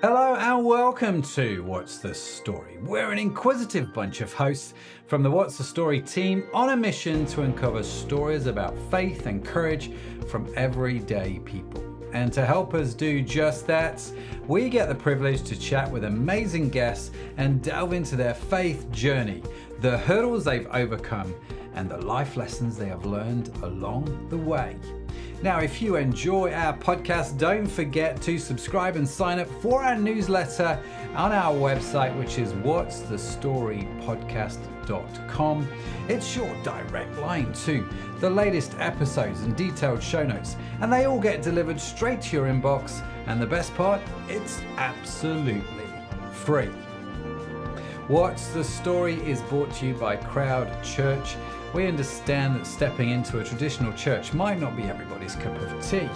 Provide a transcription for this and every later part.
Hello and welcome to What's the Story? We're an inquisitive bunch of hosts from the What's the Story team on a mission to uncover stories about faith and courage from everyday people. And to help us do just that, we get the privilege to chat with amazing guests and delve into their faith journey, the hurdles they've overcome, and the life lessons they have learned along the way. Now, if you enjoy our podcast, don't forget to subscribe and sign up for our newsletter on our website, which is whatsthestorypodcast.com. It's your direct line to the latest episodes and detailed show notes, and they all get delivered straight to your inbox. And the best part, it's absolutely free. What's the Story is brought to you by Crowd Church. We understand that stepping into a traditional church might not be everybody's cup of tea.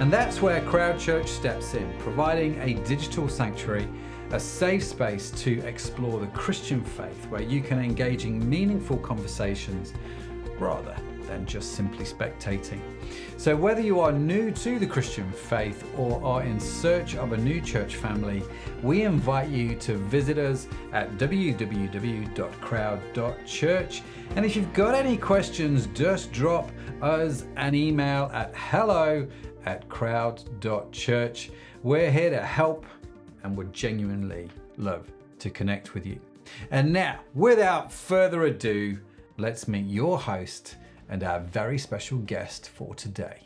And that's where Crowd Church steps in, providing a digital sanctuary, a safe space to explore the Christian faith, where you can engage in meaningful conversations rather than just simply spectating. So whether you are new to the Christian faith or are in search of a new church family, we invite you to visit us at www.crowd.church. And if you've got any questions, just drop us an email at hello@crowd.church. We're here to help and would genuinely love to connect with you. And now, without further ado, let's meet your host and our very special guest for today.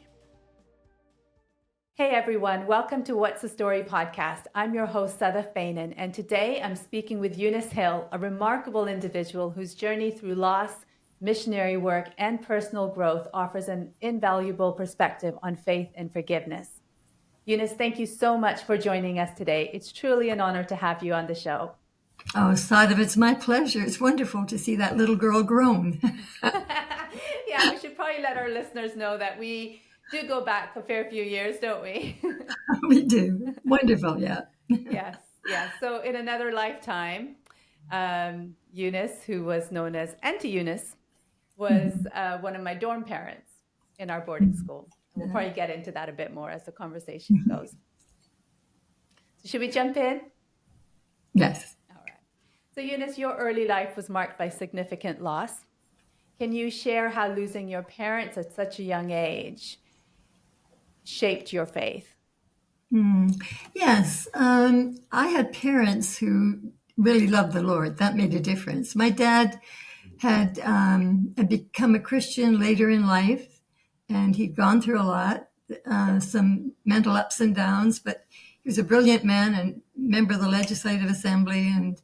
Hey everyone, welcome to What's the Story podcast. I'm your host, Sadaf Beynon, and today I'm speaking with Eunice Hill, a remarkable individual whose journey through loss, missionary work, and personal growth offers an invaluable perspective on faith and forgiveness. Eunice, thank you so much for joining us today. It's truly an honor to have you on the show. Oh, Sadaf, it's my pleasure. It's wonderful to see that little girl grown. Yeah, we should probably let our listeners know that we do go back a fair few years, don't we? We do. Wonderful, yeah. Yes. So in another lifetime, Eunice, who was known as Auntie Eunice, was one of my dorm parents in our boarding school. And we'll probably get into that a bit more as the conversation goes. So should we jump in? Yes. All right. So Eunice, your early life was marked by significant loss. Can you share how losing your parents at such a young age shaped your faith? Yes. I had parents who really loved the Lord. That made a difference. My dad had become a Christian later in life, and he'd gone through a lot, some mental ups and downs, but he was a brilliant man and member of the Legislative Assembly and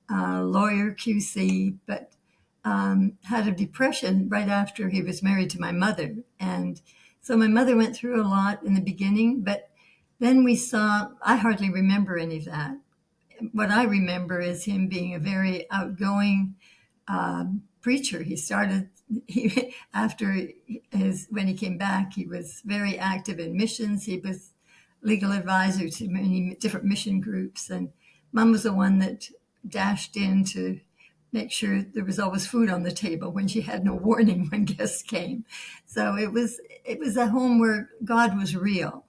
lawyer QC, but had a depression right after he was married to my mother. And so my mother went through a lot in the beginning, but then I hardly remember any of that. What I remember is him being a very outgoing preacher. When he came back, he was very active in missions. He was legal advisor to many different mission groups. And Mom was the one that dashed in to make sure there was always food on the table when she had no warning when guests came. So it was a home where God was real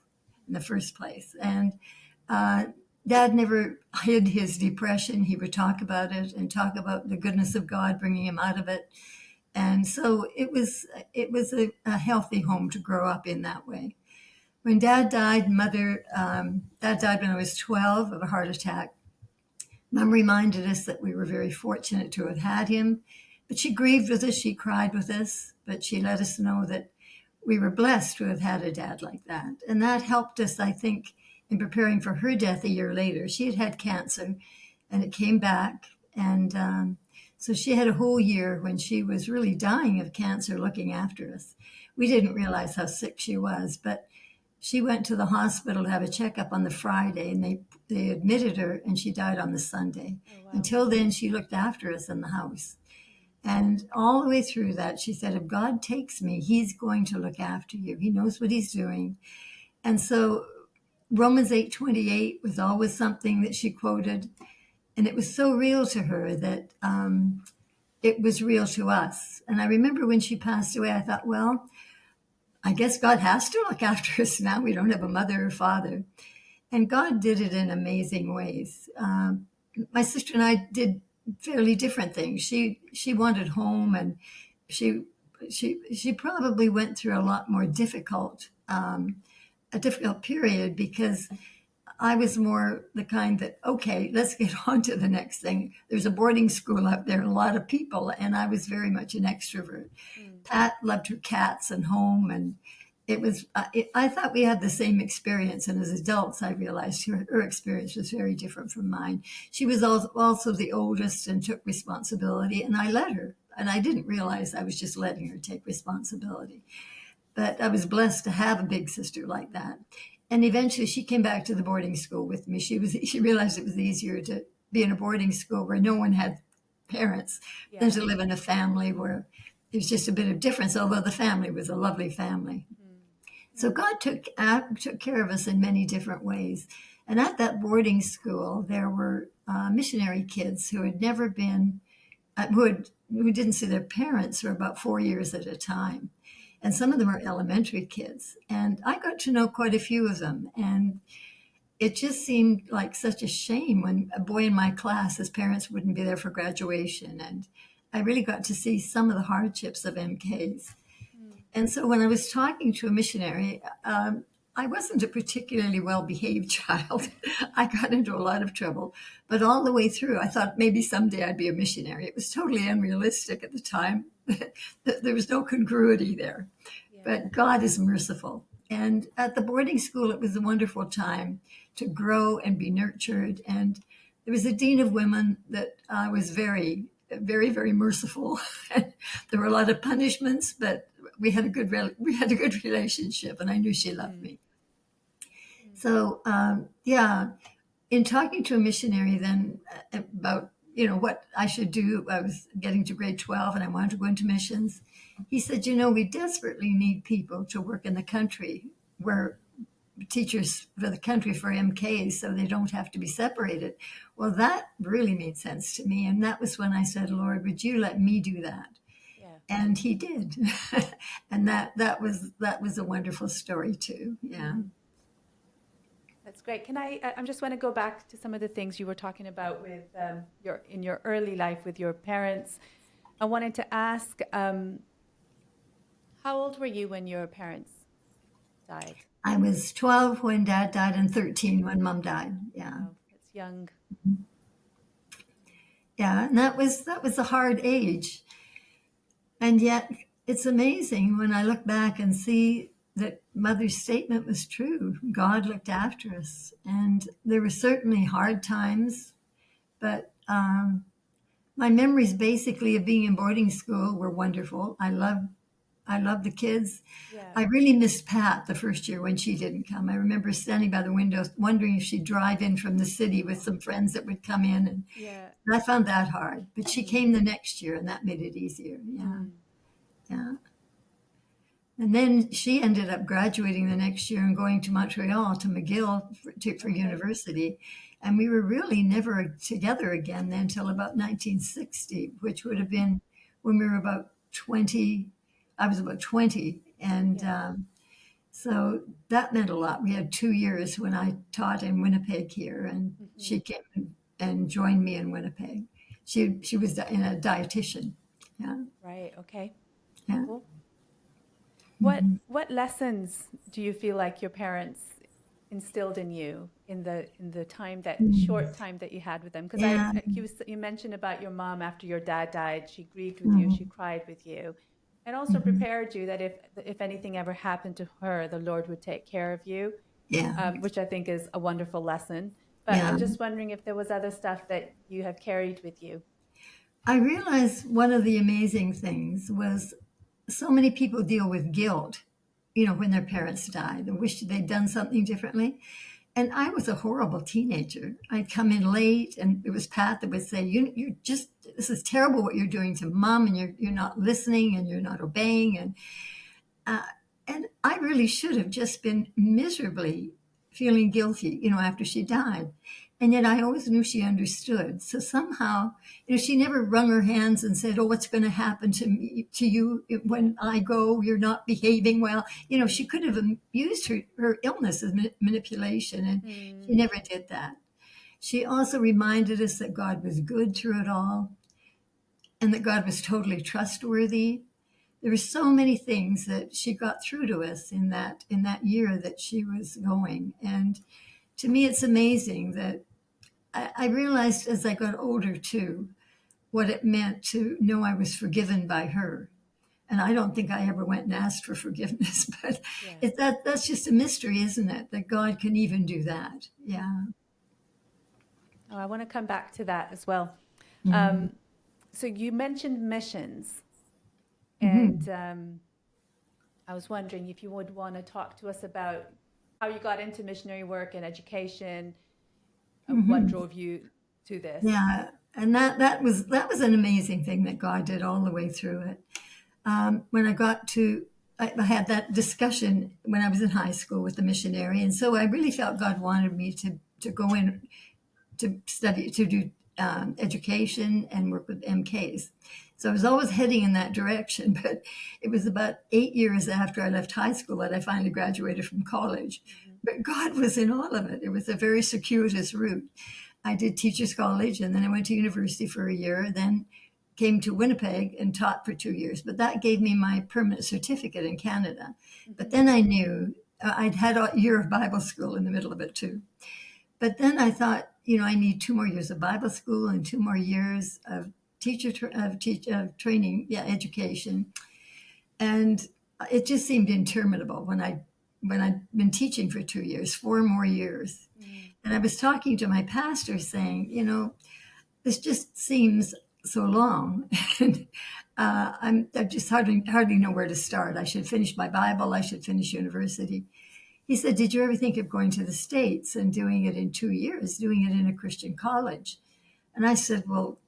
in the first place. And Dad never hid his depression. He would talk about it and talk about the goodness of God bringing him out of it. And so it was a healthy home to grow up in that way. When Dad died, Dad died when I was 12 of a heart attack. Mom reminded us that we were very fortunate to have had him, but she grieved with us, she cried with us, but she let us know that we were blessed to have had a dad like that. And that helped us, I think, in preparing for her death a year later. She had had cancer, and it came back. And so she had a whole year when she was really dying of cancer looking after us. We didn't realize how sick she was, but she went to the hospital to have a checkup on the Friday, and they admitted her, and she died on the Sunday. Oh, wow. Until then, she looked after us in the house. And all the way through that, she said, if God takes me, he's going to look after you. He knows what he's doing. And so Romans 8:28 was always something that she quoted. And it was so real to her that it was real to us. And I remember when she passed away, I thought, well, I guess God has to look after us now. We don't have a mother or father. And God did it in amazing ways. My sister and I did fairly different things. She wanted home, and she she probably went through a lot more a difficult period, because I was more the kind that, okay, let's get on to the next thing. There's a boarding school up there, a lot of people, and I was very much an extrovert. Pat loved her cats and home, and it was, I thought we had the same experience. And as adults, I realized her experience was very different from mine. She was also the oldest and took responsibility, and I let her. And I didn't realize I was just letting her take responsibility. But I was blessed to have a big sister like that. And eventually she came back to the boarding school with me. She realized it was easier to be in a boarding school where no one had parents than to live in a family where there's just a bit of difference, although the family was a lovely family. So God took care of us in many different ways. And at that boarding school, there were missionary kids who had never been, who didn't see their parents for about 4 years at a time. And some of them are elementary kids. And I got to know quite a few of them. And it just seemed like such a shame when a boy in my class, his parents wouldn't be there for graduation. And I really got to see some of the hardships of MKs. And so when I was talking to a missionary, I wasn't a particularly well-behaved child. I got into a lot of trouble. But all the way through, I thought maybe someday I'd be a missionary. It was totally unrealistic at the time. There was no congruity there. But God is merciful. And at the boarding school, it was a wonderful time to grow and be nurtured. And there was a dean of women that was very, very, very merciful. There were a lot of punishments, but we had a good relationship, and I knew she loved me. So in talking to a missionary then about what I should do, I was getting to grade 12 and I wanted to go into missions. He said, we desperately need people to work in the country, where teachers for the country for MKs, so they don't have to be separated. Well, that really made sense to me, and that was when I said, Lord, would you let me do that? And he did. And that was a wonderful story too. Yeah. That's great. I just want to go back to some of the things you were talking about with in your early life with your parents. I wanted to ask, how old were you when your parents died? I was 12 when Dad died and 13 when Mom died. Yeah. Oh, that's young. Yeah, and that was a hard age. And yet it's amazing when I look back and see that Mother's statement was true. God looked after us. And there were certainly hard times, but my memories basically of being in boarding school were wonderful. I loved the kids. Yeah. I really missed Pat the first year when she didn't come. I remember standing by the window wondering if she'd drive in from the city with some friends that would come in. And I found that hard. But she came the next year, and that made it easier. Yeah. Yeah. And then she ended up graduating the next year and going to Montreal, to McGill for university. And we were really never together again then until about 1960, which would have been when we were about 20. I was about 20. And so that meant a lot. We had 2 years when I taught in Winnipeg here, and she came and joined me in Winnipeg. She was a dietitian. Yeah. Right. Okay. Yeah. Cool. What lessons do you feel like your parents instilled in you in the time, that short time that you had with them? Because you mentioned about your mom after your dad died. She grieved with you. She cried with you, and also prepared you that if anything ever happened to her, the Lord would take care of you. Yeah. Which I think is a wonderful lesson. But I'm just wondering if there was other stuff that you have carried with you. I realized one of the amazing things was so many people deal with guilt, when their parents died and wish they'd done something differently. And I was a horrible teenager. I'd come in late, and it was Pat that would say, this is terrible what you're doing to Mom, and you're not listening, and you're not obeying. And I really should have just been miserably feeling guilty, after she died. And yet I always knew she understood. So somehow, she never wrung her hands and said, "Oh, what's going to happen to me, to you when I go? You're not behaving well." She could have used her illness as manipulation, and she never did that. She also reminded us that God was good through it all and that God was totally trustworthy. There were so many things that she got through to us in that year that she was going. And to me, it's amazing that I realized as I got older too what it meant to know I was forgiven by her. And I don't think I ever went and asked for forgiveness, but that's just a mystery, isn't it? That God can even do that. Yeah. Oh, I want to come back to that as well. Mm-hmm. So you mentioned missions, Mm-hmm. and I was wondering if you would want to talk to us about how you got into missionary work and education, and what Mm-hmm. drove you to this. Yeah, and that was an amazing thing that God did all the way through it. When I had that discussion when I was in high school with the missionary, and so I really felt God wanted me to go in to study, to do education and work with MKs. So I was always heading in that direction, but it was about 8 years after I left high school that I finally graduated from college. But God was in all of it. It was a very circuitous route. I did teachers college, and then I went to university for a year, then came to Winnipeg and taught for 2 years. But that gave me my permanent certificate in Canada. But then I knew I'd had a year of Bible school in the middle of it too. But then I thought, I need 2 more years of Bible school and 2 more years of training, education, and it just seemed interminable when I'd been teaching for 2 years, 4 more years. And I was talking to my pastor saying, this just seems so long. And I just hardly know where to start. I should finish my Bible. I should finish university. He said, "Did you ever think of going to the States and doing it in 2 years, doing it in a Christian college?" And I said, "Well,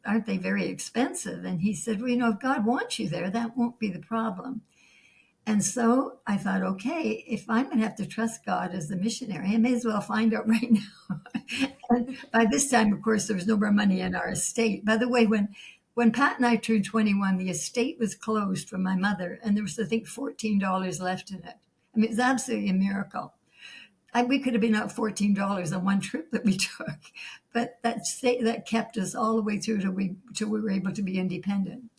aren't they very expensive?" And he said, "Well, if God wants you there, that won't be the problem." And so I thought, okay, if I'm going to have to trust God as the missionary, I may as well find out right now. And by this time, of course, there was no more money in our estate. By the way, when Pat and I turned 21, the estate was closed for my mother, and there was, I think, $14 left in it. I mean, it's absolutely a miracle. We could have been out $14 on one trip that we took, but that kept us all the way through till we were able to be independent.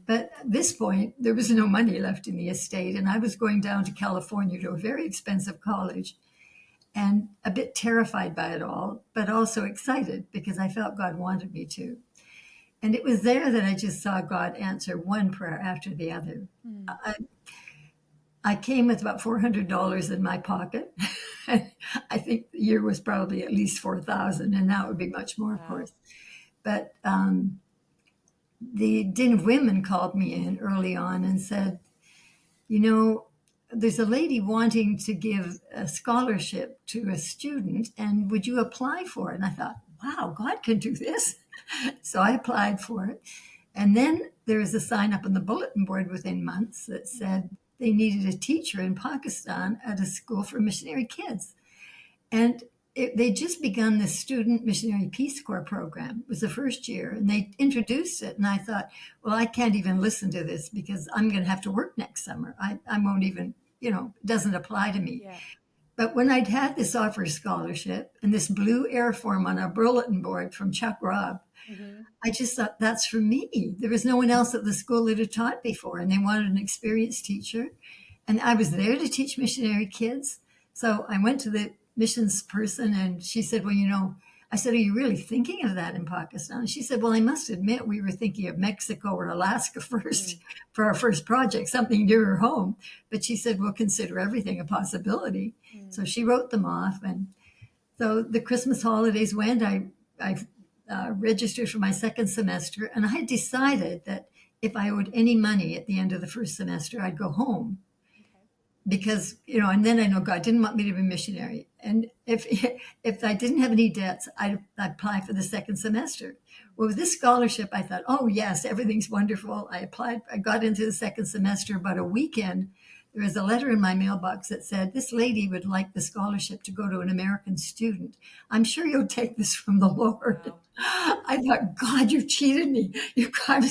But at this point, there was no money left in the estate, and I was going down to California to a very expensive college, and a bit terrified by it all, but also excited because I felt God wanted me to. And it was there that I just saw God answer one prayer after the other. I came with about $400 in my pocket. I think the year was probably at least 4,000, and now it would be much more, of course. But the Din of Women called me in early on and said, there's a lady wanting to give a scholarship to a student, and would you apply for it? And I thought, wow, God can do this. So I applied for it. And then there was a sign up on the bulletin board within months that said they needed a teacher in Pakistan at a school for missionary kids. And they'd just begun this student missionary Peace Corps program. It was the first year, and they introduced it. And I thought, well, I can't even listen to this because I'm going to have to work next summer. I won't even, it doesn't apply to me. Yeah. But when I'd had this offer scholarship and this blue air form on a bulletin board from Chuck Robb, I just thought, that's for me. There was no one else at the school that had taught before, and they wanted an experienced teacher. And I was there to teach missionary kids. So I went to the missions person, and she said, well, I said, are you really thinking of that in Pakistan? And she said, well, I must admit, we were thinking of Mexico or Alaska first for our first project, something nearer home. But she said, we'll consider everything a possibility. So she wrote them off. And so the Christmas holidays went. I registered for my second semester, and I had decided that if I owed any money at the end of the first semester, I'd go home. Because, and then I know God didn't want me to be a missionary. And if I didn't have any debts, I'd apply for the second semester. Well, with this scholarship, I thought, oh, yes, everything's wonderful. I applied. I got into the second semester about a weekend there was a letter in my mailbox that said, "This lady would like the scholarship to go to an American student. I'm sure you'll take this from the Lord." Wow. I thought, God, you've cheated me. I'm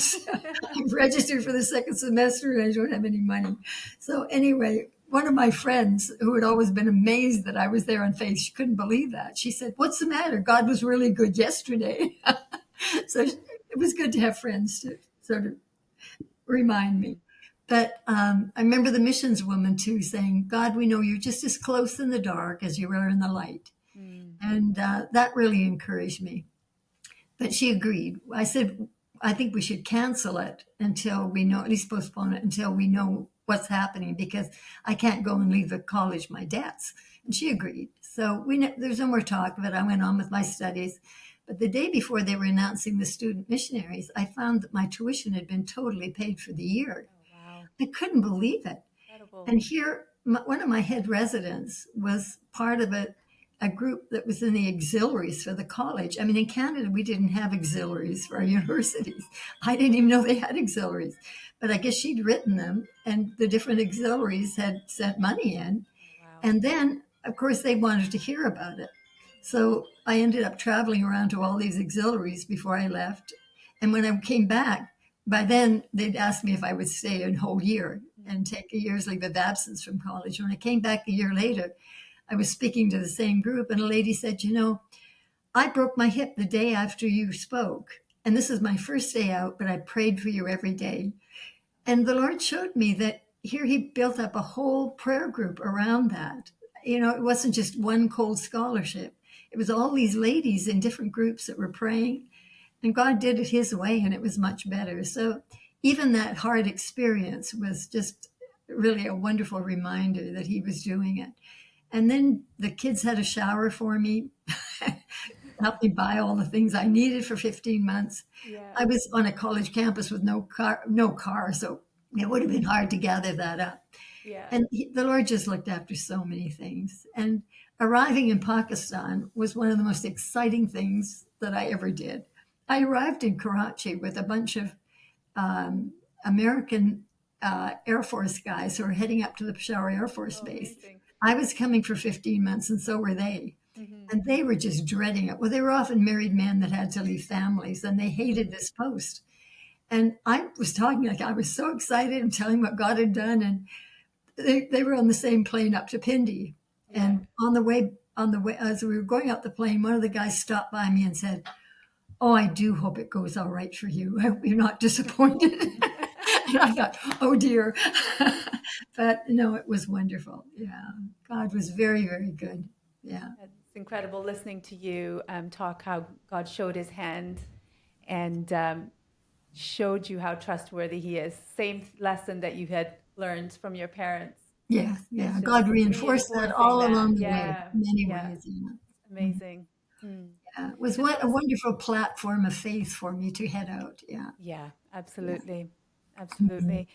registered for the second semester and I don't have any money. So anyway, one of my friends who had always been amazed that I was there on faith, she couldn't believe that. She said, "What's the matter? God was really good yesterday." So it was good to have friends to sort of remind me. But I remember the missions woman too saying, "God, we know you're just as close in the dark as you are in the light." And that really encouraged me. But she agreed. I said, "I think we should cancel it until we know, at least postpone it until we know what's happening, because I can't go and leave the college my debts." And she agreed. So there's no more talk of it. I went on with my studies. But the day before they were announcing the student missionaries, I found that my tuition had been totally paid for the year. Wow. I couldn't believe it. Incredible. And here, one of my head residents was part of a group that was in the auxiliaries for the college. I mean, in Canada, we didn't have auxiliaries for our universities. I didn't even know they had auxiliaries. But I guess she'd written them, and the different auxiliaries had sent money in. Wow. And then, of course, they wanted to hear about it. So I ended up traveling around to all these auxiliaries before I left. And when I came back, by then they'd asked me if I would stay a whole year and take a year's leave of absence from college. When I came back a year later, I was speaking to the same group, and a lady said, "I broke my hip the day after you spoke. And this is my first day out, but I prayed for you every day." And the Lord showed me that here he built up a whole prayer group around that. It wasn't just one cold scholarship. It was all these ladies in different groups that were praying, and God did it his way, and it was much better. So even that hard experience was just really a wonderful reminder that he was doing it. And then the kids had a shower for me, helped me buy all the things I needed for 15 months. Yeah. I was on a college campus with no car, so it would have been hard to gather that up. Yeah. And the Lord just looked after so many things. And arriving in Pakistan was one of the most exciting things that I ever did. I arrived in Karachi with a bunch of American Air Force guys who were heading up to the Peshawar Air Force Base. Amazing. I was coming for 15 months, and so were they. Mm-hmm. And they were just dreading it. Well, they were often married men that had to leave families, and they hated this post. And I was talking like I was so excited and telling what God had done. And they were on the same plane up to Pindi. Yeah. And on the way, as we were going out the plane, one of the guys stopped by me and said, "Oh, I do hope it goes all right for you. I hope you're not disappointed." And I thought, oh dear. But no, it was wonderful. Yeah. God was very, very good. Yeah. It's incredible listening to you talk how God showed his hand and showed you how trustworthy he is. Same lesson that you had learned from your parents. Yeah. Yeah. Just God reinforced that all reinforcing that. along the way, Yeah. in many Yeah. ways. Yeah. Amazing. Mm. Yeah. It was So a wonderful platform of faith for me to head out. Yeah. Yeah, absolutely. Absolutely.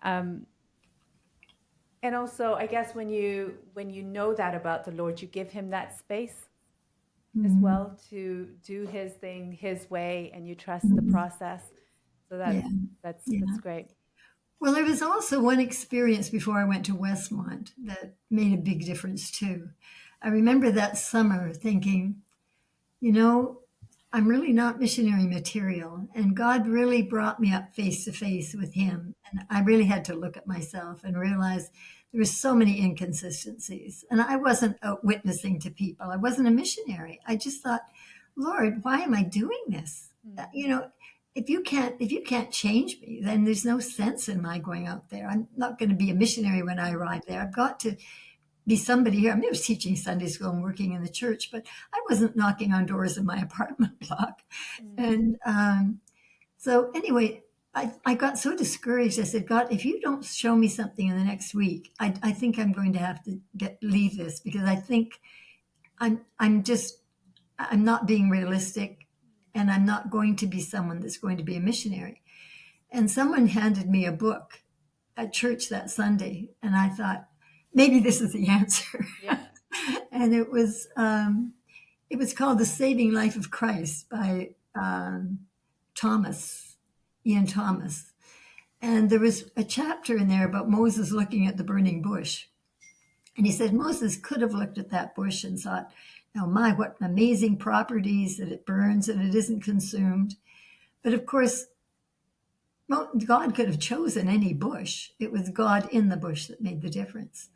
And also, I guess when you know that about the Lord, you give him that space as well to do his thing his way, and you trust the process. So that's great. Well, there was also one experience before I went to Westmont that made a big difference too. I remember that summer thinking, I'm really not missionary material. And God really brought me up face to face with him. And I really had to look at myself and realize there were so many inconsistencies. And I wasn't out witnessing to people. I wasn't a missionary. I just thought, Lord, why am I doing this? If you can't change me, then there's no sense in my going out there. I'm not going to be a missionary when I arrive there. I've got to be somebody here. I mean, I was teaching Sunday school and working in the church, but I wasn't knocking on doors in my apartment block. And so anyway, I got so discouraged. I said, God, if you don't show me something in the next week, I think I'm going to have to leave this, because I think I'm not being realistic, and I'm not going to be someone that's going to be a missionary. And someone handed me a book at church that Sunday, and I thought, maybe this is the answer. Yeah. And it was called The Saving Life of Christ by Ian Thomas. And there was a chapter in there about Moses looking at the burning bush. And he said Moses could have looked at that bush and thought, now, my, what amazing properties that it burns and it isn't consumed. But of course, God could have chosen any bush. It was God in the bush that made the difference.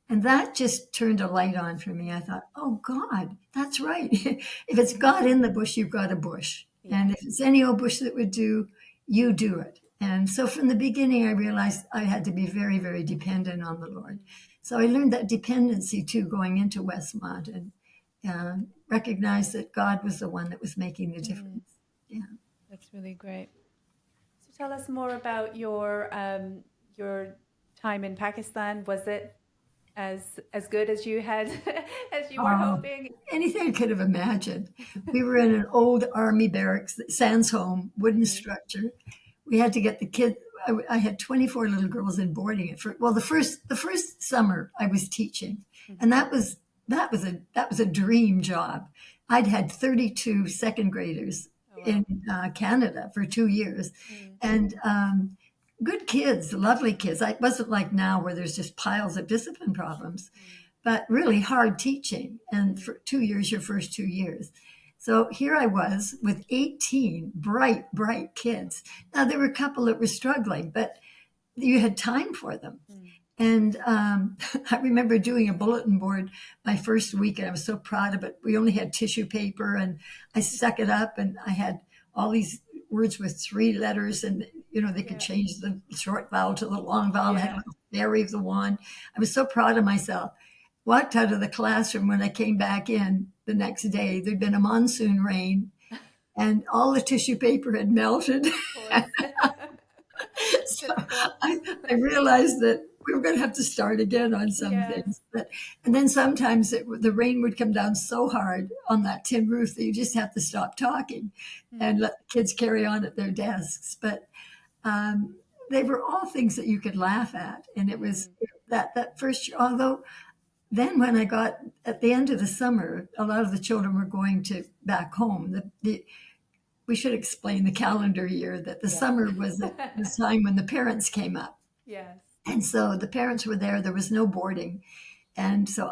And that just turned a light on for me. I thought, oh, God, that's right. If it's God in the bush, you've got a bush. Yeah. And if it's any old bush that would do, you do it. And so from the beginning, I realized I had to be very, very dependent on the Lord. So I learned that dependency too going into Westmont, and recognized that God was the one that was making the difference. Yeah. That's really great. So tell us more about your time in Pakistan. Was it as good as you had as you were hoping? Anything I could have imagined. We were in an old army barracks, Sands Home, wooden structure. We had to get the kids. I had 24 little girls in boarding it for, well, the first summer I was teaching, and that was a dream job. I'd had 32 second graders in Canada for 2 years, and good kids, lovely kids. It wasn't like now where there's just piles of discipline problems, but really hard teaching. And for 2 years, your first 2 years. So here I was with 18 bright kids. Now, there were a couple that were struggling, but you had time for them. And I remember doing a bulletin board my first week, and I was so proud of it. We only had tissue paper, and I stuck it up, and I had all these words with 3 letters, and they could change the short vowel to the long vowel. I had a fairy of the wand. I was so proud of myself. Walked out of the classroom. When I came back in the next day, there'd been a monsoon rain, and all the tissue paper had melted. So I realized that we were going to have to start again on some things. And then sometimes the rain would come down so hard on that tin roof that you just have to stop talking and let the kids carry on at their desks. But they were all things that you could laugh at. And it was that first year, although then when I got at the end of the summer, a lot of the children were going to back home. We should explain the calendar year that the summer was the time when the parents came up. Yes. And so the parents were there. There was no boarding. And so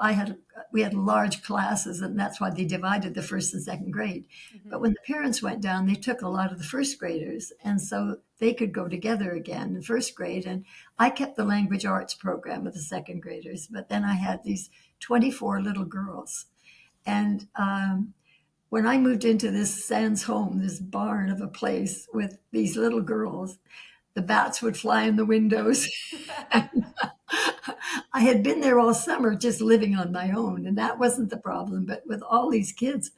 we had large classes, and that's why they divided the first and second grade. But when the parents went down, they took a lot of the first graders. And so they could go together again in first grade. And I kept the language arts program with the second graders. But then I had these 24 little girls. And when I moved into this Sands Home, this barn of a place with these little girls, the bats would fly in the windows. I had been there all summer just living on my own, and that wasn't the problem. But with all these kids,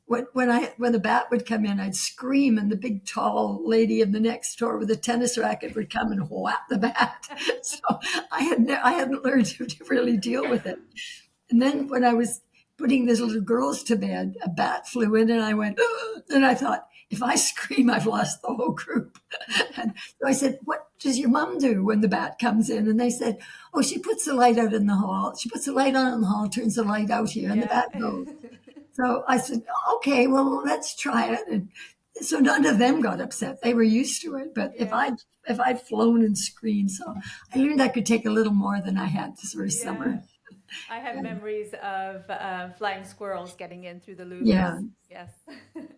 when the bat would come in, I'd scream, and the big tall lady in the next door with a tennis racket would come and whap the bat. So I hadn't learned to really deal with it. And then when I was putting these little girls to bed, a bat flew in, and I went, "Ugh," and I thought, if I scream, I've lost the whole group. And so I said, what does your mom do when the bat comes in? And they said, oh, she puts the light out in the hall. She puts the light on in the hall, turns the light out here, and the bat goes. So I said, okay, well, let's try it. And so none of them got upset. They were used to it. But if I'd flown and screamed, so I learned I could take a little more than I had this first summer. I have memories of flying squirrels getting in through the louvers. Yeah. Yes.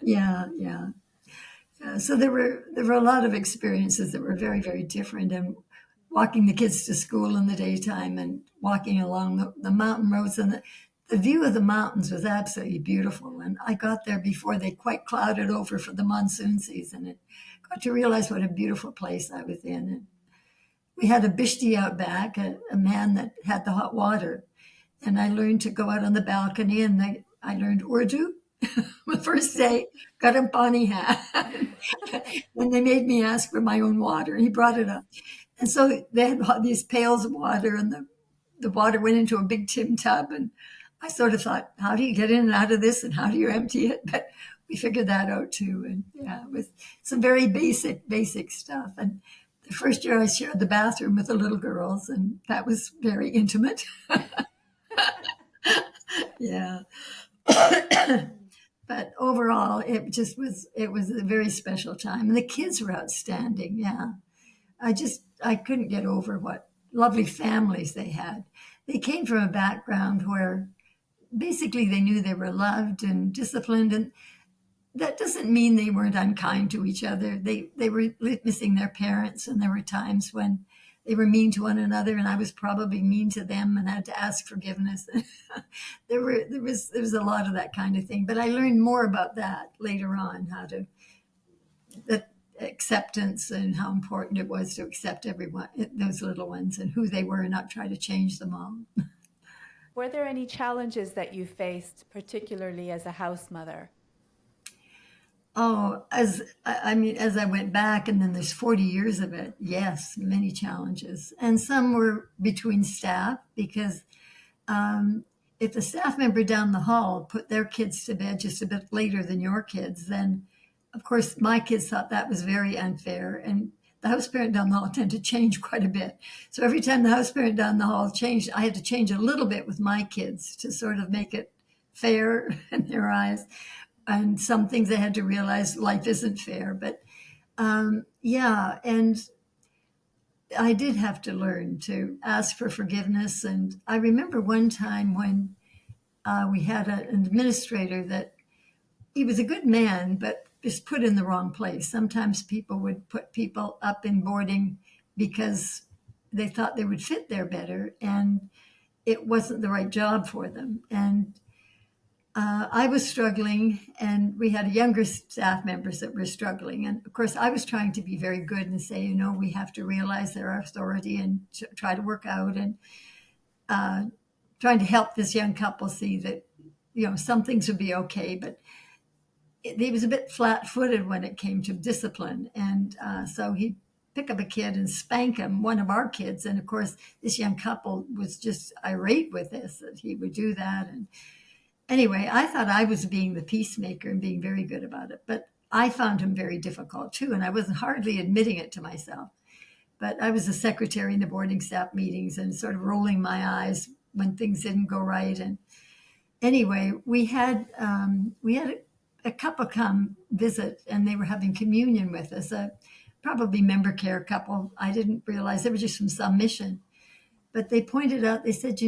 Yeah. So there were a lot of experiences that were very, very different, and walking the kids to school in the daytime and walking along the mountain roads, and the view of the mountains was absolutely beautiful. And I got there before they quite clouded over for the monsoon season, and got to realize what a beautiful place I was in. And we had a bishti out back, a man that had the hot water, and I learned to go out on the balcony, and I learned Urdu. The first day, got a pani hat. And they made me ask for my own water. He brought it up. And so they had these pails of water, and the water went into a big tin tub. And I sort of thought, how do you get in and out of this, and how do you empty it? But we figured that out too. And with some very basic stuff. And the first year I shared the bathroom with the little girls, and that was very intimate. Yeah. But overall, it was a very special time. And the kids were outstanding. Yeah. I couldn't get over what lovely families they had. They came from a background where basically they knew they were loved and disciplined, and that doesn't mean they weren't unkind to each other. They were missing their parents, and there were times when they were mean to one another, and I was probably mean to them and had to ask forgiveness. there was a lot of that kind of thing, but I learned more about that later on, how to that acceptance and how important it was to accept everyone, those little ones, and who they were, and not try to change them all. Were there any challenges that you faced, particularly as a house mother? Oh, as I went back, and then there's 40 years of it, yes, many challenges. And some were between staff, because if the staff member down the hall put their kids to bed just a bit later than your kids, then of course my kids thought that was very unfair. And the house parent down the hall tended to change quite a bit. So every time the house parent down the hall changed, I had to change a little bit with my kids to sort of make it fair in their eyes. And some things I had to realize life isn't fair. But yeah, and I did have to learn to ask for forgiveness. And I remember one time when we had an administrator that he was a good man, but was put in the wrong place. Sometimes people would put people up in boarding because they thought they would fit there better, and it wasn't the right job for them. And I was struggling, and we had younger staff members that were struggling. And of course, I was trying to be very good and say, we have to realize their authority and try to work out, and trying to help this young couple see that, some things would be okay. But he was a bit flat-footed when it came to discipline. And so he'd pick up a kid and spank him, one of our kids. And of course, this young couple was just irate with this, that he would do that. And anyway, I thought I was being the peacemaker and being very good about it, but I found him very difficult too, and I wasn't hardly admitting it to myself. But I was a secretary in the boarding staff meetings and sort of rolling my eyes when things didn't go right. And anyway, we had a couple come visit, and they were having communion with us, probably member care couple. I didn't realize they were just from some mission, but they pointed out, they said,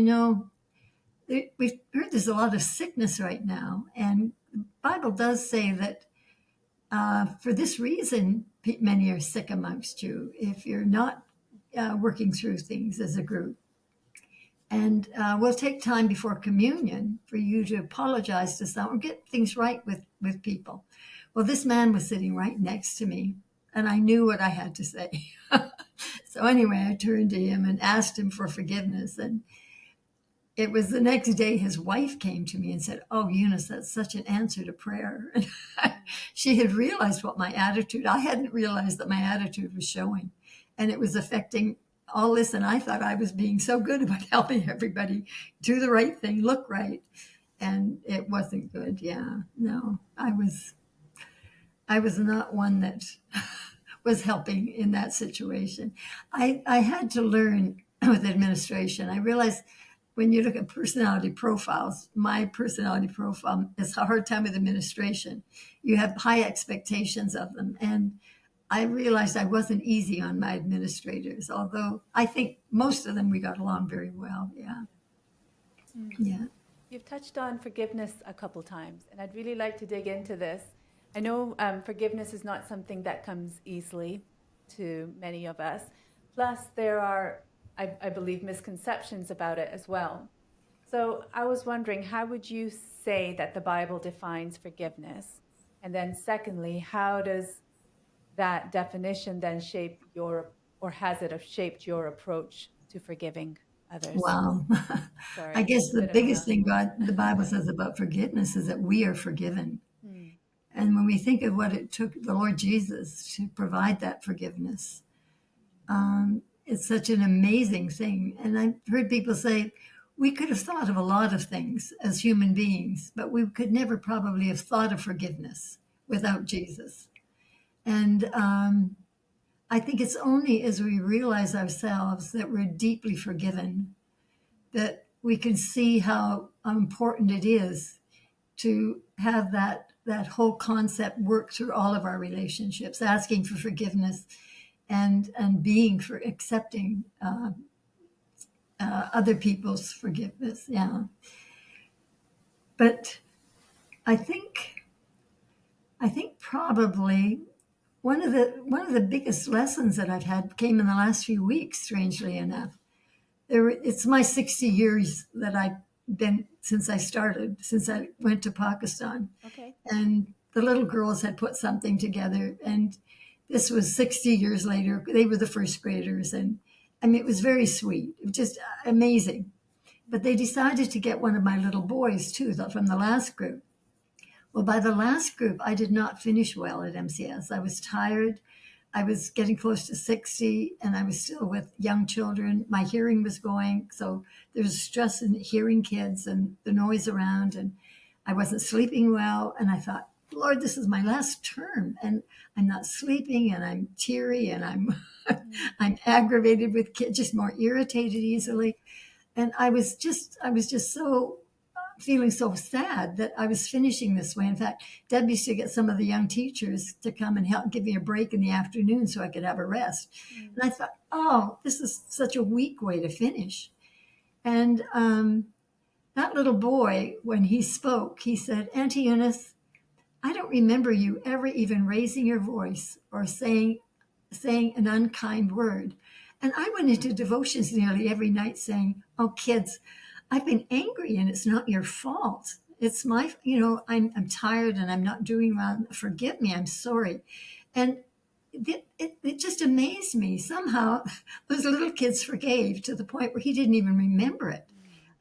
we've heard there's a lot of sickness right now, and the Bible does say that for this reason, many are sick amongst you, if you're not working through things as a group. And we'll take time before communion for you to apologize to someone, get things right with people. Well, this man was sitting right next to me, and I knew what I had to say. So anyway, I turned to him and asked him for forgiveness. And it was the next day his wife came to me and said, "Oh, Eunice, that's such an answer to prayer." She had realized what my attitude, I hadn't realized that my attitude was showing, and it was affecting all this. And I thought I was being so good about helping everybody do the right thing, look right. And it wasn't good. Yeah, no, I was not one that was helping in that situation. I had to learn with administration. I realized when you look at personality profiles, my personality profile is a hard time with administration. You have high expectations of them. And I realized I wasn't easy on my administrators, although I think most of them, we got along very well. Yeah. Yeah. You've touched on forgiveness a couple times, and I'd really like to dig into this. I know forgiveness is not something that comes easily to many of us. Plus, there are, I believe, misconceptions about it as well. So I was wondering, how would you say that the Bible defines forgiveness? And then secondly, how does that definition then shape your, or has it shaped your approach to forgiving others? Wow. Sorry, I guess the biggest thing the Bible says about forgiveness is that we are forgiven. And when we think of what it took the Lord Jesus to provide that forgiveness, it's such an amazing thing. And I've heard people say, we could have thought of a lot of things as human beings, but we could never probably have thought of forgiveness without Jesus. And I think it's only as we realize ourselves that we're deeply forgiven that we can see how important it is to have that whole concept work through all of our relationships. Asking for forgiveness and being for accepting other people's forgiveness. Yeah. But I think probably one of the biggest lessons that I've had came in the last few weeks, strangely enough. It's my 60 years that I've been since I went to Pakistan. Okay. And the little girls had put something together, and this was 60 years later. They were the first graders, and I mean, it was very sweet. It was just amazing. But they decided to get one of my little boys too, from the last group. Well, by the last group, I did not finish well at MCS. I was tired. I was getting close to 60, and I was still with young children. My hearing was going, so there was stress in hearing kids and the noise around, and I wasn't sleeping well. And I thought, Lord, this is my last term, and I'm not sleeping, and I'm teary, and I'm I'm aggravated with kids, just more irritated easily. And I was just so feeling so sad that I was finishing this way. In fact, Deb used to get some of the young teachers to come and help give me a break in the afternoon so I could have a rest. And I thought, oh, this is such a weak way to finish. And that little boy, when he spoke, he said, Auntie Eunice, I don't remember you ever even raising your voice or saying an unkind word. And I went into devotions nearly every night saying, oh, kids, I've been angry and it's not your fault. It's my, I'm tired and I'm not doing well. Forgive me. I'm sorry. And it just amazed me. Somehow those little kids forgave to the point where he didn't even remember it.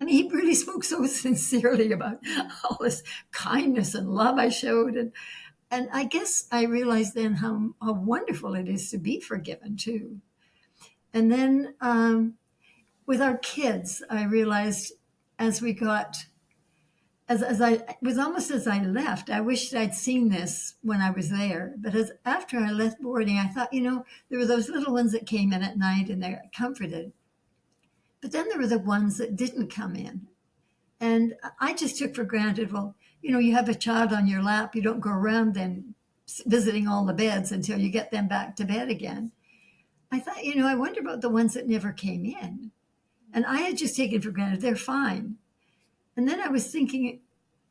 I mean, he really spoke so sincerely about all this kindness and love I showed. And I guess I realized then how wonderful it is to be forgiven too. And then with our kids, I realized as we got, as I it was almost as I left, I wished I'd seen this when I was there. But after I left boarding, I thought, there were those little ones that came in at night and they're comforted. But then there were the ones that didn't come in. And I just took for granted, well, you have a child on your lap, you don't go around then visiting all the beds until you get them back to bed again. I thought, I wonder about the ones that never came in. And I had just taken for granted they're fine. And then I was thinking,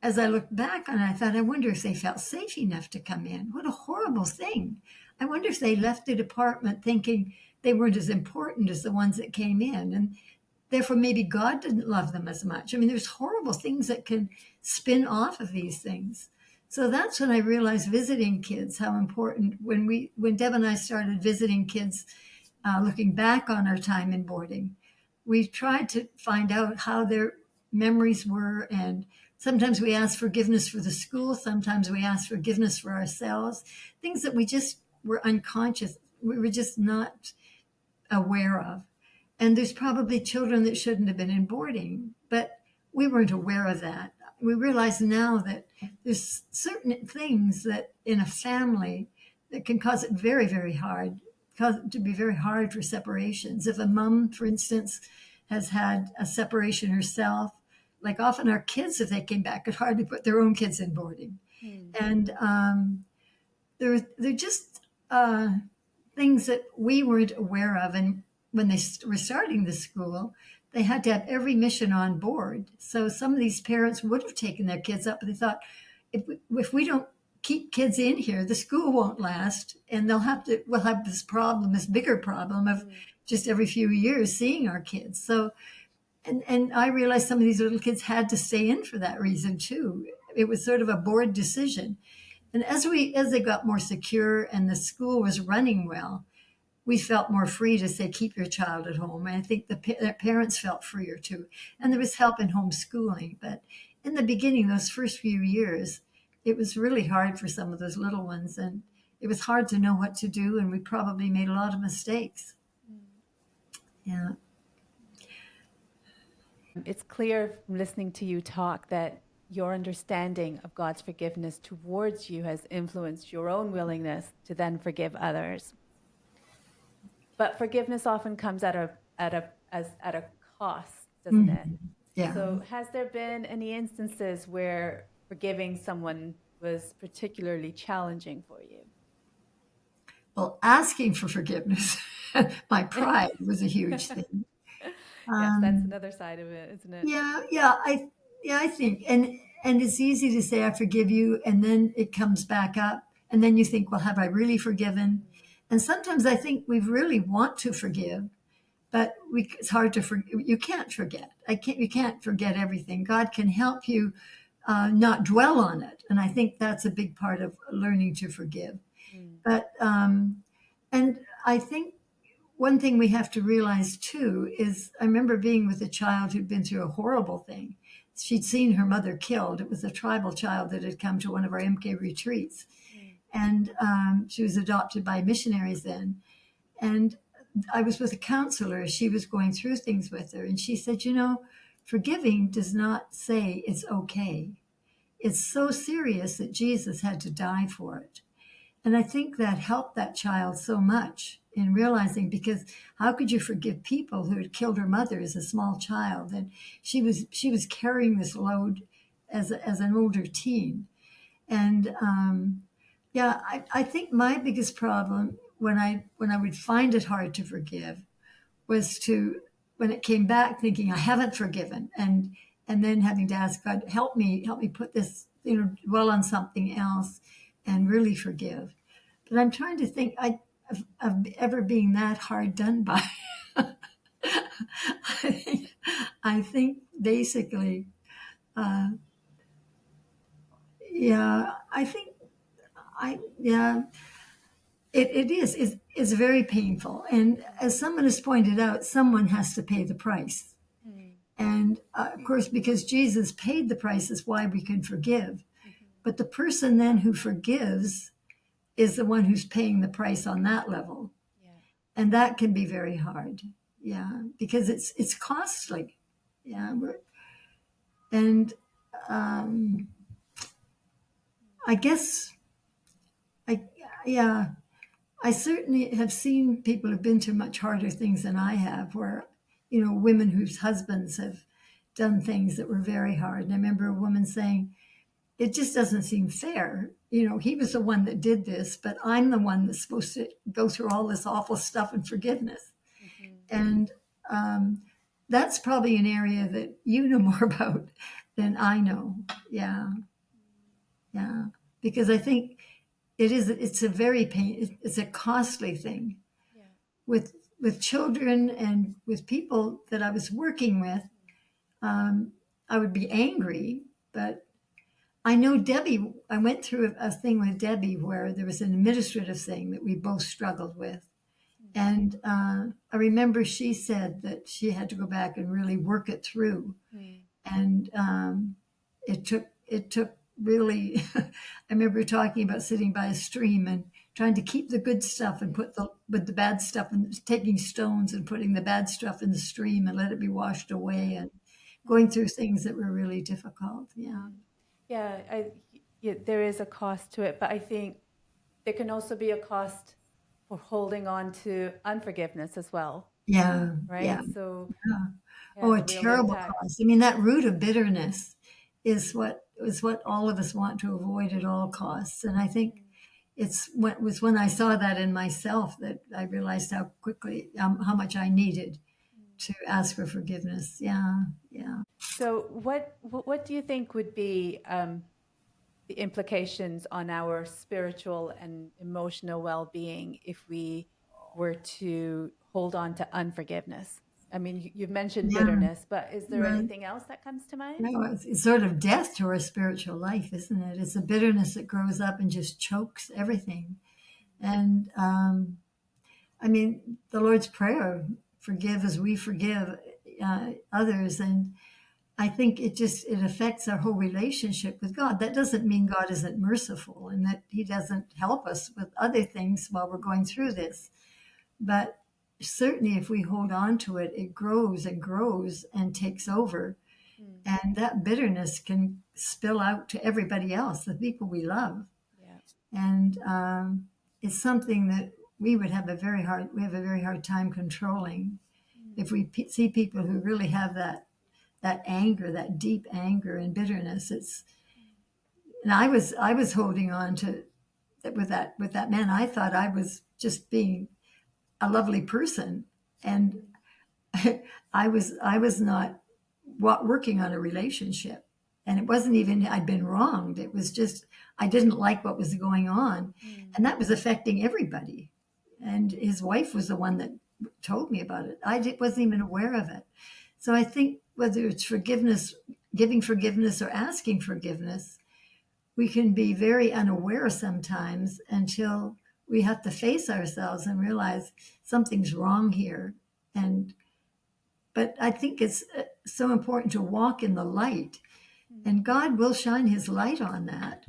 as I looked back on it, I thought, I wonder if they felt safe enough to come in. What a horrible thing. I wonder if they left the department thinking they weren't as important as the ones that came in. And therefore, maybe God didn't love them as much. I mean, there's horrible things that can spin off of these things. So that's when I realized visiting kids, how important, when Deb and I started visiting kids, looking back on our time in boarding, we tried to find out how their memories were. And sometimes we asked forgiveness for the school. Sometimes we asked forgiveness for ourselves, things that we just were unconscious. We were just not aware of. And there's probably children that shouldn't have been in boarding, but we weren't aware of that. We realize now that there's certain things that in a family that can cause it very, very hard, cause it to be very hard for separations. If a mom, for instance, has had a separation herself, like often our kids, if they came back, could hardly put their own kids in boarding. And they're just things that we weren't aware of. And when they were starting the school, they had to have every mission on board. So some of these parents would have taken their kids up, but they thought, if we don't keep kids in here, the school won't last, and we'll have this bigger problem of just every few years seeing our kids. So, and I realized some of these little kids had to stay in for that reason too. It was sort of a board decision. And as they got more secure and the school was running well, we felt more free to say, keep your child at home. And I think the parents felt freer too. And there was help in homeschooling. But in the beginning, those first few years, it was really hard for some of those little ones. And it was hard to know what to do. And we probably made a lot of mistakes. Yeah. It's clear from listening to you talk that your understanding of God's forgiveness towards you has influenced your own willingness to then forgive others. But forgiveness often comes at a cost, doesn't it? Yeah. So has there been any instances where forgiving someone was particularly challenging for you? Well, asking for forgiveness, my pride was a huge thing. Yes, that's Um, another side of it, isn't it? I think, and it's easy to say I forgive you, and then it comes back up, and then you think, well, have I really forgiven? And sometimes I think we really want to forgive, but it's hard to forget. You can't forget. You can't forget everything. God can help you not dwell on it, and I think that's a big part of learning to forgive. Mm. But and I think one thing we have to realize too is I remember being with a child who'd been through a horrible thing. She'd seen her mother killed. It was a tribal child that had come to one of our MK retreats, Mm. and she was adopted by missionaries then. And I was with a counselor. She was going through things with her, and she said, "You know, forgiving does not say it's okay. It's so serious that Jesus had to die for it." And I think that helped that child so much in realizing, because how could you forgive people who had killed her mother as a small child? And she was carrying this load as an older teen. And I think my biggest problem when I would find it hard to forgive was to when it came back thinking I haven't forgiven, and then having to ask God, help me put this, dwell on something else and really forgive. But I'm trying to think of ever being that hard done by. I think basically, uh, yeah, I think yeah, it is. It's very painful. And as someone has pointed out, someone has to pay the price. Mm. And of course, because Jesus paid the price is why we can forgive. Mhm. But the person then who forgives is the one who's paying the price on that level. Yeah. And that can be very hard. Yeah, because it's costly. Yeah, and um, I guess I yeah I certainly have seen people who've been through much harder things than I have, where women whose husbands have done things that were very hard. And I remember a woman saying, "It just doesn't seem fair. He was the one that did this, but I'm the one that's supposed to go through all this awful stuff and forgiveness." Mhm. And um, that's probably an area that you know more about than I know. Yeah, yeah. Because I think it's a very it's a costly thing Yeah. with children and with people that I was working with. I would be angry, but I know Debbie. I went through a thing with Debbie where there was an administrative thing that we both struggled with. And I remember she said that she had to go back and really work it through. Mm. And it took really. I remember talking about sitting by a stream and trying to keep the good stuff and put the bad stuff, and taking stones and putting the bad stuff in the stream and let it be washed away, and going through things that were really difficult. Yeah. Mm. Yeah, yeah, there is a cost to it, but I think there can also be a cost for holding on to unforgiveness as well, Yeah. right? Yeah. So Yeah. it Oh, has a a real terrible impact. cost. I mean, that root of bitterness is what all of us want to avoid at all costs. And I think was when I saw that in myself that I realized how quickly, how much I needed to ask for forgiveness. Yeah. Yeah. So what do you think would be the implications on our spiritual and emotional well-being if we were to hold on to unforgiveness? I mean, you've mentioned Yeah. bitterness, but is there Right. anything else that comes to mind? No, it's sort of death to our spiritual life, isn't it? It's a bitterness that grows up and just chokes everything. And I mean, the Lord's Prayer, forgive as we forgive others. And I think it affects our whole relationship with God. That doesn't mean God isn't merciful and that he doesn't help us with other things while we're going through this. But certainly if we hold on to it, it grows and grows and takes over. Mm. And that bitterness can spill out to everybody else, the people we love. Yeah. And it's something that we have a very hard time controlling. Mm. If we see people who really have that anger, that deep anger and bitterness, and I was holding on to with that man. I thought I was just being a lovely person. And I was not working on a relationship. And it wasn't even I'd been wronged. It was just I didn't like what was going on. And that was affecting everybody. And his wife was the one that told me about it. Wasn't even aware of it. So I think whether it's forgiveness, giving forgiveness or asking forgiveness, we can be very unaware sometimes until we have to face ourselves and realize something's wrong here. But I think it's so important to walk in the light, and God will shine his light on that.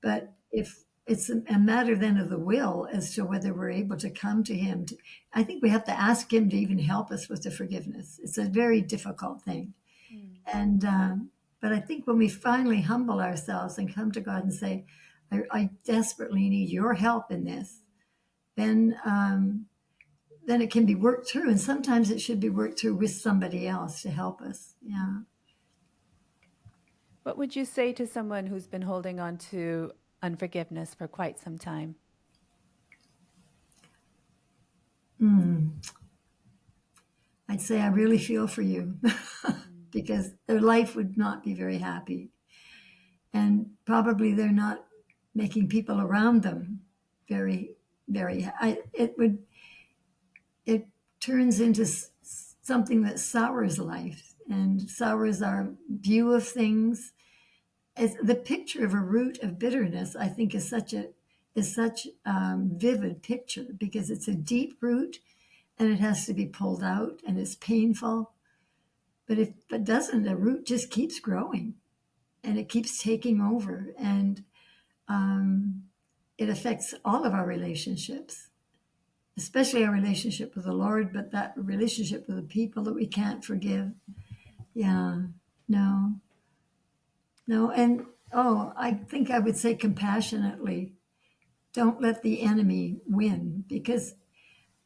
But if it's a matter then of the will as to whether we're able to come to him, I think we have to ask him to even help us with the forgiveness. It's a very difficult thing. And, but I think when we finally humble ourselves and come to God and say, I desperately need your help in this, then it can be worked through. And sometimes it should be worked through with somebody else to help us. Yeah. What would you say to someone who's been holding on to unforgiveness for quite some time? I'd say I really feel for you because their life would not be very happy. And probably they're not making people around them very, very, it turns into something that sours life and sours our view of things. As the picture of a root of bitterness, I think is such vivid picture because it's a deep root and it has to be pulled out and it's painful. But if it doesn't, the root just keeps growing and it keeps taking over, and it affects all of our relationships, especially our relationship with the Lord, but that relationship with the people that we can't forgive. Yeah, no. And I think I would say compassionately, don't let the enemy win, because,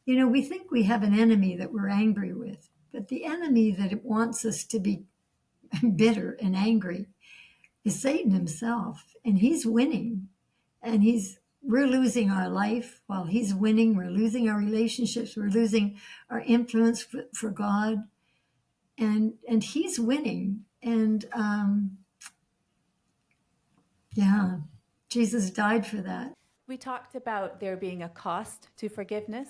we think we have an enemy that we're angry with, but the enemy that wants us to be bitter and angry is Satan himself, and he's winning, and we're losing our life while he's winning. We're losing our relationships. We're losing our influence for God, and he's winning. And Jesus died for that. We talked about there being a cost to forgiveness.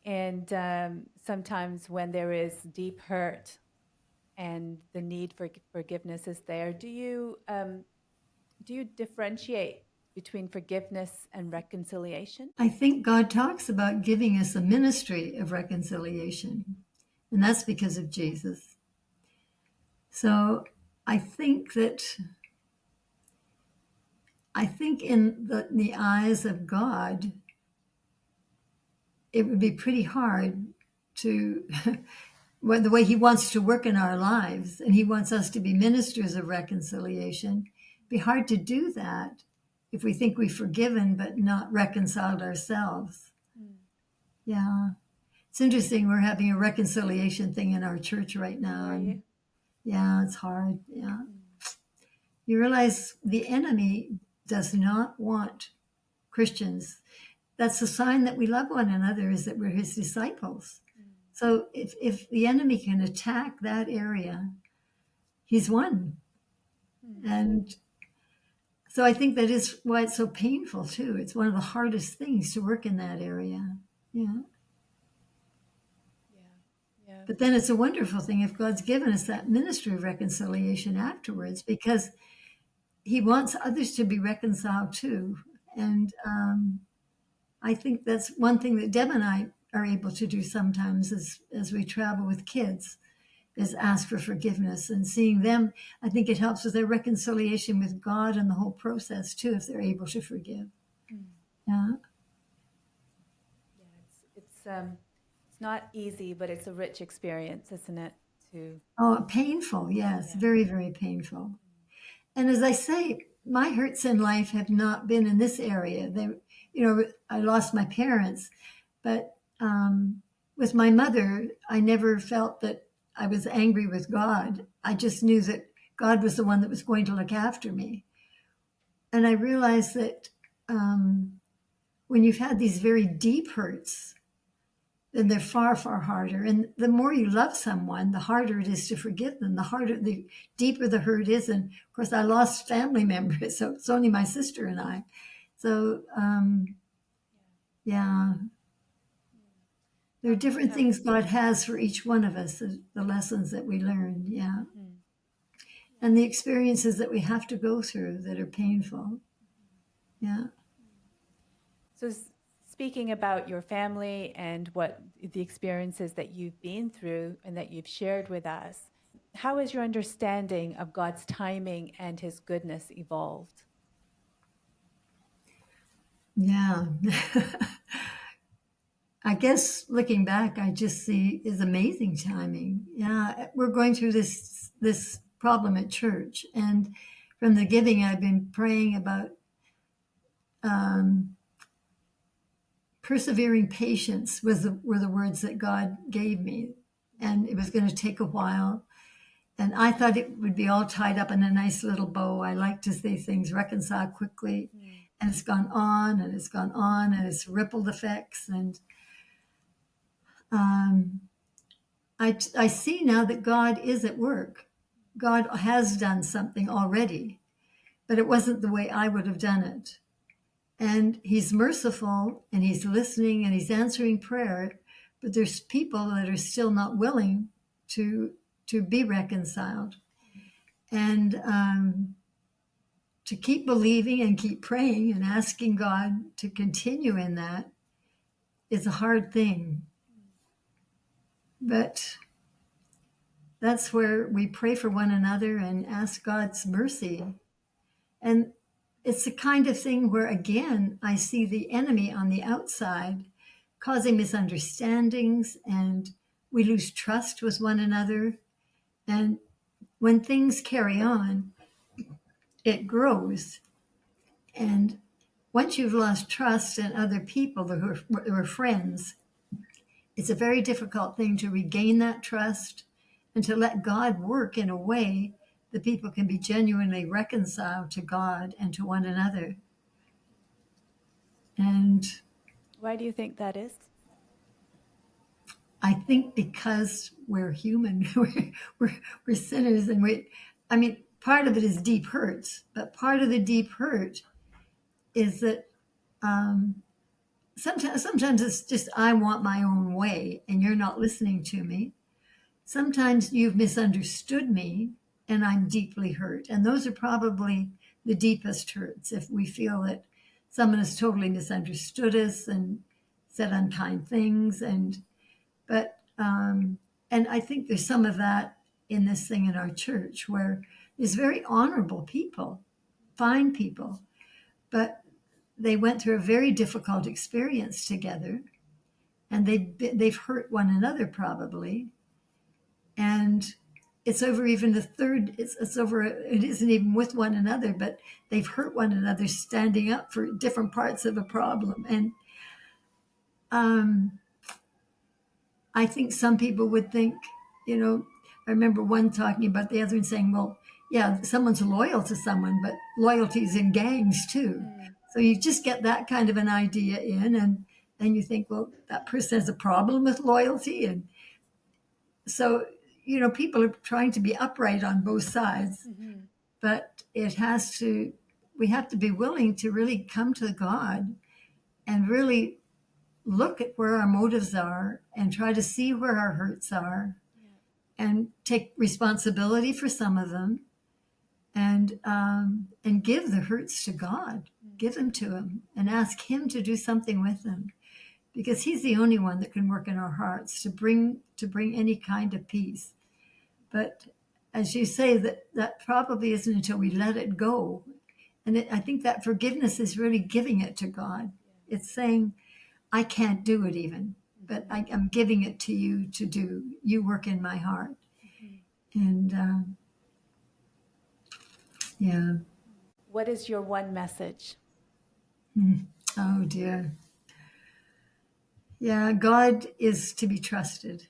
And sometimes when there is deep hurt and the need for forgiveness is there, do you differentiate between forgiveness and reconciliation? I think God talks about giving us a ministry of reconciliation, and that's because of Jesus. So I think in the eyes of God, it would be pretty hard to, the way he wants to work in our lives, and he wants us to be ministers of reconciliation. It'd be hard to do that if we think we've forgiven but not reconciled ourselves. Yeah. It's interesting. We're having a reconciliation thing in our church right now. And yeah, it's hard. Yeah. You realize the enemy does not want Christians. That's a sign that we love one another, is that we're his disciples. So if the enemy can attack that area, he's won. And so I think that is why it's so painful too. It's one of the hardest things to work in that area. Yeah. But then it's a wonderful thing if God's given us that ministry of reconciliation afterwards, because he wants others to be reconciled too. And I think that's one thing that Deb and I are able to do sometimes as we travel with kids, is ask for forgiveness, and seeing them. I think it helps with their reconciliation with God and the whole process too, if they're able to forgive. Yeah. It's not easy, but it's a rich experience, isn't it? Painful. Yes. Very, very painful. And as I say, my hurts in life have not been in this area. I lost my parents, but with my mother, I never felt that I was angry with God. I just knew that God was the one that was going to look after me. And I realized that when when you've had these very deep hurts, then they're far, far harder. And the more you love someone, the harder it is to forgive them, the deeper the hurt is. And of course, I lost family members, so it's only my sister and I. So, yeah, there are different things God has for each one of us, the lessons that we learn, yeah. And the experiences that we have to go through that are painful, yeah. So speaking about your family and what the experiences that you've been through and that you've shared with us, how has your understanding of God's timing and his goodness evolved? Yeah. I guess looking back, I just see is amazing timing. Yeah, we're going through this problem at church, and from the giving, I've been praying about persevering patience were the words that God gave me, and it was going to take a while. And I thought it would be all tied up in a nice little bow. I like to see things reconcile quickly, and it's gone on and it's gone on, and it's rippled effects. And I see now that God is at work. God has done something already, but it wasn't the way I would have done it. And he's merciful, and he's listening, and he's answering prayer, but there's people that are still not willing to be reconciled. And to keep believing and keep praying and asking God to continue in that is a hard thing. But that's where we pray for one another and ask God's mercy. And it's the kind of thing where, again, I see the enemy on the outside causing misunderstandings, and we lose trust with one another. And when things carry on, it grows. And once you've lost trust in other people who are friends, it's a very difficult thing to regain that trust and to let God work in a way that people can be genuinely reconciled to God and to one another. And Why do you think that is? I think because we're human, we're sinners, and part of it is deep hurts, but part of the deep hurt is that sometimes it's just I want my own way, and you're not listening to me. Sometimes you've misunderstood me, and I'm deeply hurt, and those are probably the deepest hurts. If we feel that someone has totally misunderstood us and said unkind things, and I think there's some of that in this thing in our church where there's very honorable people, fine people, but they went through a very difficult experience together, and they've hurt one another probably, and it's over even the third. It's over. It isn't even with one another, but they've hurt one another standing up for different parts of a problem, and I think some people would think, I remember one talking about the other and saying, well, yeah, someone's loyal to someone, but loyalty's in gangs too. So you just get that kind of an idea in, and then you think, well, that person has a problem with loyalty. And so, people are trying to be upright on both sides, but we have to be willing to really come to God and really look at where our motives are and try to see where our hurts are, and take responsibility for some of them, and give the hurts to God, give them to him, and ask him to do something with them, because he's the only one that can work in our hearts to bring any kind of peace. But as you say, that probably isn't until we let it go. And I think that forgiveness is really giving it to God. It's saying, I can't do it even, but I'm giving it to you to do. You work in my heart. And yeah. What is your one message? Oh, dear. Yeah, God is to be trusted.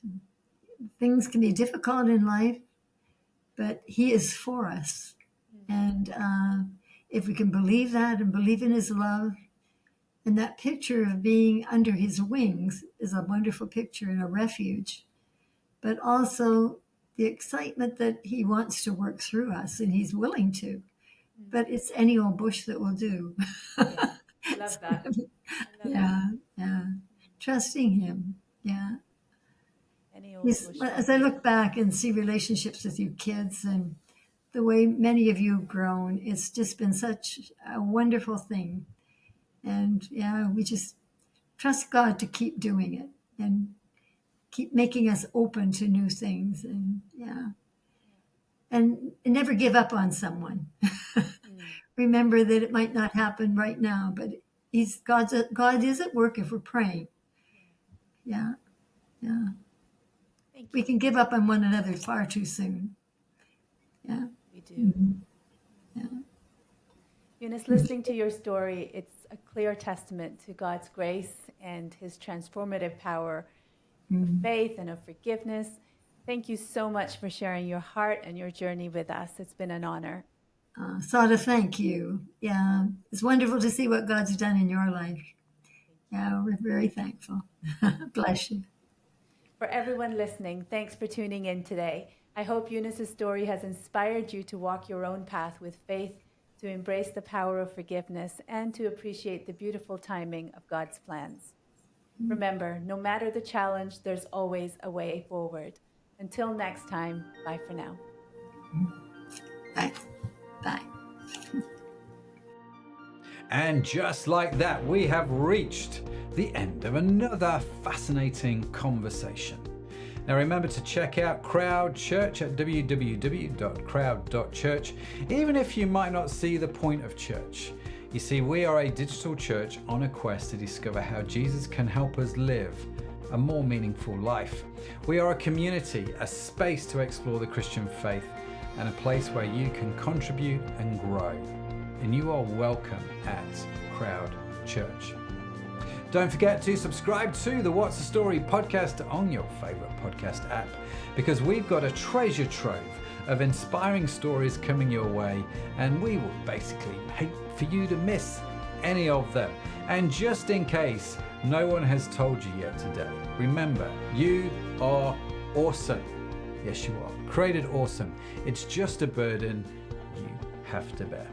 Things can be difficult in life, but he is for us. And if we can believe that and believe in his love, And that picture of being under his wings is a wonderful picture and a refuge, but also the excitement that he wants to work through us and he's willing to. But it's any old bush that will do. Yeah. Love that. I love Yeah, yeah. Trusting him. Yeah. any old bush. As I look back and see relationships with you kids and the way many of you have grown, it's just been such a wonderful thing. And yeah, we just trust God to keep doing it and keep making us open to new things. And yeah. And never give up on someone. Remember that it might not happen right now, but God is at work if we're praying. Yeah, yeah. Thank you. We can give up on one another far too soon. Yeah. We do. Mm-hmm. Yeah. Eunice, listening to your story, it's a clear testament to God's grace and his transformative power of faith and of forgiveness. Thank you so much for sharing your heart and your journey with us. It's been an honor. Sadaf, thank you. Yeah, it's wonderful to see what God's done in your life. Yeah, we're very thankful. Bless you. For everyone listening, thanks for tuning in today. I hope Eunice's story has inspired you to walk your own path with faith, to embrace the power of forgiveness, and to appreciate the beautiful timing of God's plans. Remember, no matter the challenge, there's always a way forward. Until next time, bye for now. Bye. Bye. And just like that, we have reached the end of another fascinating conversation. Now remember to check out Crowd Church at www.crowd.church, even if you might not see the point of church. You see, we are a digital church on a quest to discover how Jesus can help us live a more meaningful life. We are a community, a space to explore the Christian faith, and a place where you can contribute and grow. And you are welcome at Crowd Church. Don't forget to subscribe to the What's the Story podcast on your favorite podcast app, because we've got a treasure trove of inspiring stories coming your way, and we will basically hate for you to miss any of them. And just in case no one has told you yet today, remember, you are awesome. Yes, you are. Created awesome. It's just a burden you have to bear.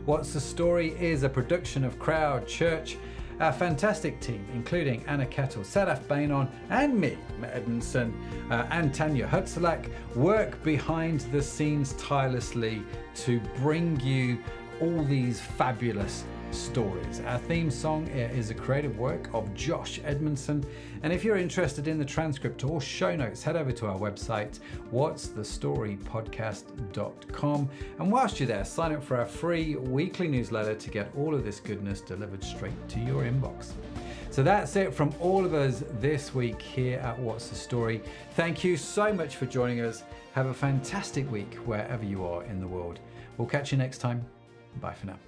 What's the Story is a production of Crowd Church. Our fantastic team, including Anna Kettle, Sadaf Beynon, and me, Matt Edmondson, and Tanya Hutzalak, work behind the scenes tirelessly to bring you all these fabulous stories. Our theme song is a creative work of Josh Edmondson, and if you're interested in the transcript or show notes, head over to our website, whatsthestorypodcast.com, and whilst you're there, sign up for our free weekly newsletter to get all of this goodness delivered straight to your inbox. So that's it from all of us this week here at What's the Story. Thank you so much for joining us. Have a fantastic week wherever you are in the world. We'll catch you next time. Bye for now.